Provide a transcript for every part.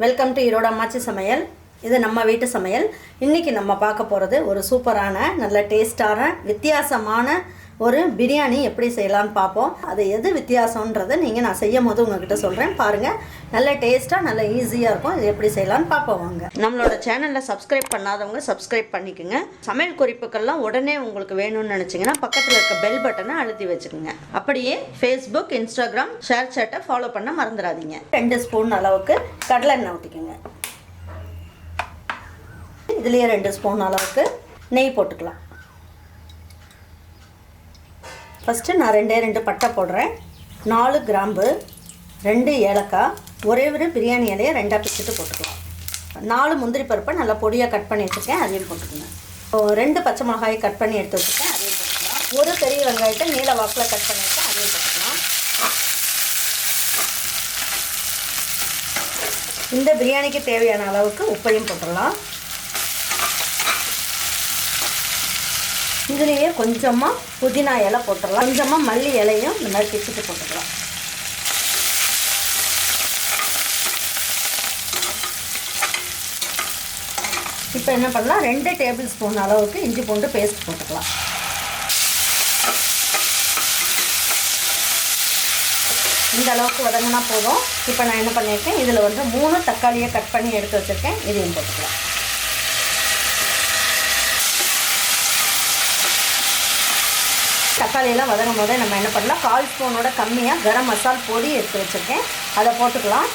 Welcome to Erode அம்மாச்சி சமையல். இது நம்ம வீட்டு சமையல். இன்றைக்கி நம்ம பார்க்க போகிறது ஒரு சூப்பரான நல்ல டேஸ்டான வித்தியாசமான ஒரு பிரியாணி எப்படி செய்யலான்னு பார்ப்போம். அது எது வித்தியாசன்றதை நான் செய்யும் போது உங்ககிட்ட சொல்கிறேன். பாருங்கள், நல்ல டேஸ்ட்டாக நல்ல ஈஸியாக இருக்கும். இது எப்படி செய்யலான்னு பார்ப்போம் வாங்க. நம்மளோட சேனலில் சப்ஸ்கிரைப் பண்ணாதவங்க சப்ஸ்கிரைப் பண்ணிக்கோங்க. சமையல் குறிப்புக்கள்லாம் உடனே உங்களுக்கு வேணும்னு நினச்சிங்கன்னா பக்கத்தில் இருக்க பெல் பட்டனை அழுத்தி வச்சுக்கோங்க. அப்படியே ஃபேஸ்புக், இன்ஸ்டாகிராம், ஷேர் சேட்டை ஃபாலோ பண்ண மறந்துடாதீங்க. 2 ஸ்பூன் அளவுக்கு கடலை எண்ணெய் ஊற்றிக்கோங்க. இதுலேயே 2 ஸ்பூன் அளவுக்கு நெய் போட்டுக்கலாம். ஃபஸ்ட்டு நான் 2 பட்டை போடுறேன், 4 கிராம்பு, 2 ஏலக்காய், ஒரே ஒரு பிரியாணி இலையை 2ஆக பிச்சுட்டு போட்டுக்கலாம். 4 முந்திரி பருப்பை நல்லா பொடியாக கட் பண்ணி வச்சுருக்கேன், அதையும் போட்டுக்கோங்க. 2 பச்சை மிளகாயை கட் பண்ணி எடுத்து வச்சுருக்கேன், அதையும் போட்டுக்கலாம். ஒரு பெரிய வெங்காயத்தை நீல வாக்கில் கட் பண்ணி வச்சேன், அதையும் போட்டுக்கலாம். இந்த பிரியாணிக்கு தேவையான அளவுக்கு உப்பையும் போட்டுடலாம். இதுலேயே கொஞ்சமாக புதினா இலை போட்டுடலாம், கொஞ்சமாக மல்லி இலையும் இந்த மாதிரி பிச்சுட்டு போட்டுக்கலாம். இப்போ என்ன பண்ணலாம், 2 டேபிள் ஸ்பூன் அளவுக்கு இஞ்சி பூண்டு பேஸ்ட் போட்டுக்கலாம். இந்த அளவுக்கு வதங்கினா போதும். இப்போ நான் என்ன பண்ணியிருக்கேன், இதில் 3 தக்காளியை கட் பண்ணி எடுத்து வச்சுருக்கேன், இதையும் போட்டுக்கலாம். தக்காளியெல்லாம் வதங்கும் போதே நம்ம என்ன பண்ணலாம், 1/4 ஸ்பூனோட கம்மியாக கரம் மசால் பொடி எடுத்து வச்சுருக்கேன், அதை போட்டுக்கலாம்.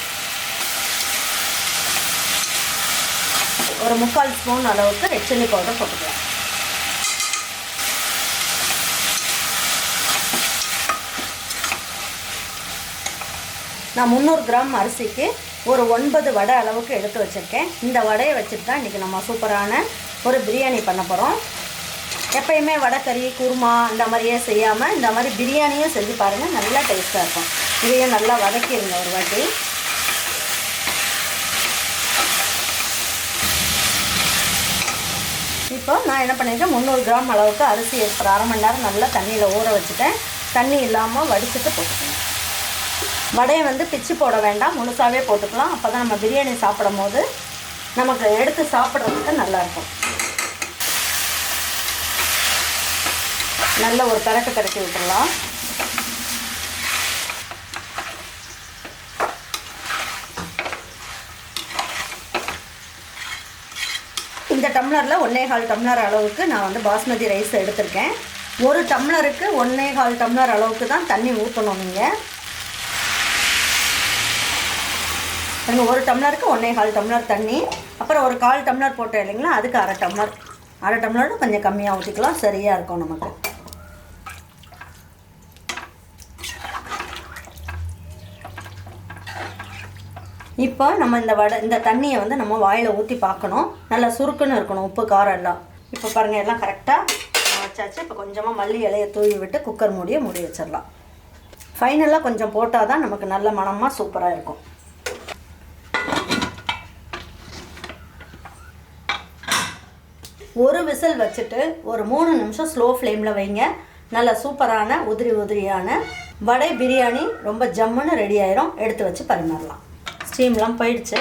ஒரு 3/4 ஸ்பூன் அளவுக்கு ரெட் சில்லி பவுடர் போட்டுக்கலாம். நான் 300 கிராம் அரிசிக்கு ஒரு 9 வடை அளவுக்கு எடுத்து வச்சுருக்கேன். இந்த வடையை வச்சுட்டு தான் இன்றைக்கி நம்ம சூப்பரான ஒரு பிரியாணி பண்ண போகிறோம். எப்பயுமே வடைக்கறி, குருமா இந்த மாதிரியே செய்யாமல் இந்த மாதிரி பிரியாணியும் செஞ்சு பாருங்கள், நல்லா டேஸ்ட்டாக இருக்கும். இதையும் நல்லா வதக்கிடுங்க ஒரு வாட்டி. இப்போ நான் என்ன பண்ணியிருக்கேன், 300 கிராம் அளவுக்கு அரிசி ஒரு 1/2 மணி நேரம் நல்லா தண்ணியில் ஊற வச்சுட்டேன். தண்ணி இல்லாமல் வடிச்சிட்டு போட்டுக்கணும். வடையை பிச்சு போட வேண்டாம், முழுசாகவே போட்டுக்கலாம். அப்போ தான் நம்ம பிரியாணி சாப்பிடும் போது நமக்கு எடுத்து சாப்பிட்றதுக்கு நல்லாயிருக்கும். நல்ல ஒரு பரட்டி விட்டுடலாம். இந்த டம்ளரில் 1/4 டம்ளர் அளவுக்கு நான் பாஸ்மதி ரைஸ் எடுத்திருக்கேன். ஒரு டம்ளருக்கு 1/4 டம்ளர் அளவுக்கு தான் தண்ணி ஊற்றணும். நீங்கள் ஒரு டம்ளருக்கு 1/4 டம்ளர் தண்ணி, அப்புறம் ஒரு 1/4 டம்ளர் போட்டோம் இல்லைங்களா, அதுக்கு அரை டம்ளரோட கொஞ்சம் கம்மியாக ஊற்றிக்கலாம், சரியாக இருக்கும் நமக்கு. இப்போ நம்ம இந்த தண்ணியை நம்ம வாயில் ஊற்றி பார்க்கணும். நல்லா சுருக்குன்னு இருக்கணும், உப்பு காரம் எல்லாம். இப்போ பாருங்கள், எல்லாம் கரெக்டாக வச்சாச்சு. இப்போ கொஞ்சமாக மல்லி இலையை தூவி விட்டு குக்கர் மூடி வச்சிடலாம். ஃபைனலாக கொஞ்சம் போட்டால் தான் நமக்கு நல்ல மணமாக சூப்பராக இருக்கும். ஒரு விசில் வச்சுட்டு ஒரு 3 நிமிஷம் ஸ்லோ ஃப்ளேமில் வைங்க. நல்ல சூப்பரான உதிரியான வடை பிரியாணி ரொம்ப ஜம்முன்னு ரெடி ஆயிரும். எடுத்து வச்சு பரிமாறலாம். ஸ்டீம்லாம் போயிடுச்சு.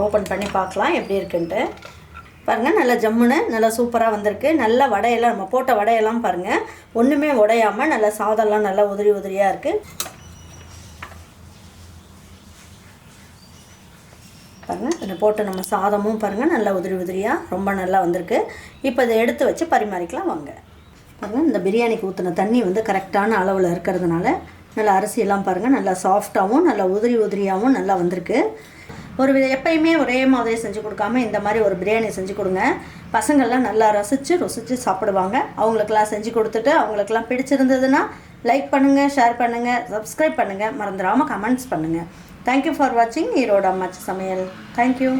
ஓப்பன் பண்ணி பார்க்கலாம் எப்படி இருக்குன்ட்டு. பாருங்கள், நல்லா ஜம்முன்னு நல்லா சூப்பராக வந்திருக்கு. நல்ல வடையெல்லாம் நம்ம போட்ட வடையெல்லாம் பாருங்கள், ஒன்றுமே உடையாமல் நல்லா சாதம்லாம் நல்லா உதிரியாக இருக்குது. பாருங்கள், இதை போட்டு நம்ம சாதமும் பாருங்கள் நல்லா உதிரியாக ரொம்ப நல்லா வந்திருக்கு. இப்போ இதை எடுத்து வச்சு பரிமாறிக்கலாம் வாங்க. பாருங்கள், இந்த பிரியாணிக்கு ஊற்றின தண்ணி கரெக்டான அளவில் இருக்கிறதுனால நல்லா அரிசியெல்லாம் பாருங்கள் நல்லா சாஃப்டாகவும் நல்லா உதிரியாகவும் நல்லா வந்திருக்கு. எப்பயுமே ஒரே மாதிரி செஞ்சு கொடுக்காம இந்த மாதிரி ஒரு பிரியாணி செஞ்சு கொடுங்க. பசங்கள்லாம் நல்லா ருசித்து சாப்பிடுவாங்க. அவங்களுக்கெல்லாம் செஞ்சு கொடுத்துட்டு அவங்களுக்கெல்லாம் பிடிச்சிருந்ததுன்னா லைக் பண்ணுங்கள், ஷேர் பண்ணுங்கள், சப்ஸ்கிரைப் பண்ணுங்கள், மறந்துடாமல் கமெண்ட்ஸ் பண்ணுங்கள். தேங்க்யூ ஃபார் வாட்சிங் ஈரோடு அம்மாச்சி சமையல். தேங்க்யூ.